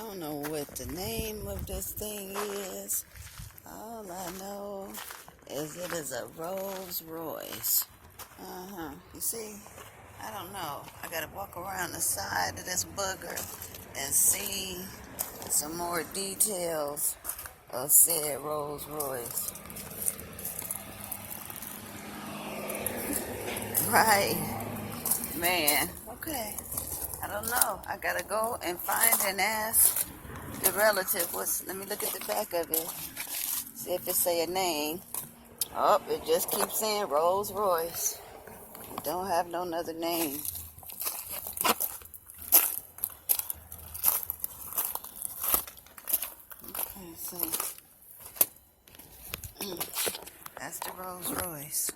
don't know what the name of this thing is. All I know is it is a Rolls Royce. You see? I don't know. I gotta walk around the side of this booger and see some more details of said Rolls Royce. Right. Man. Okay. I don't know. I gotta go and find and ask the relative. Let me look at the back of it. See if it say a name. Oh, it just keeps saying Rolls Royce. It don't have no other name. Okay, so that's the Rolls Royce.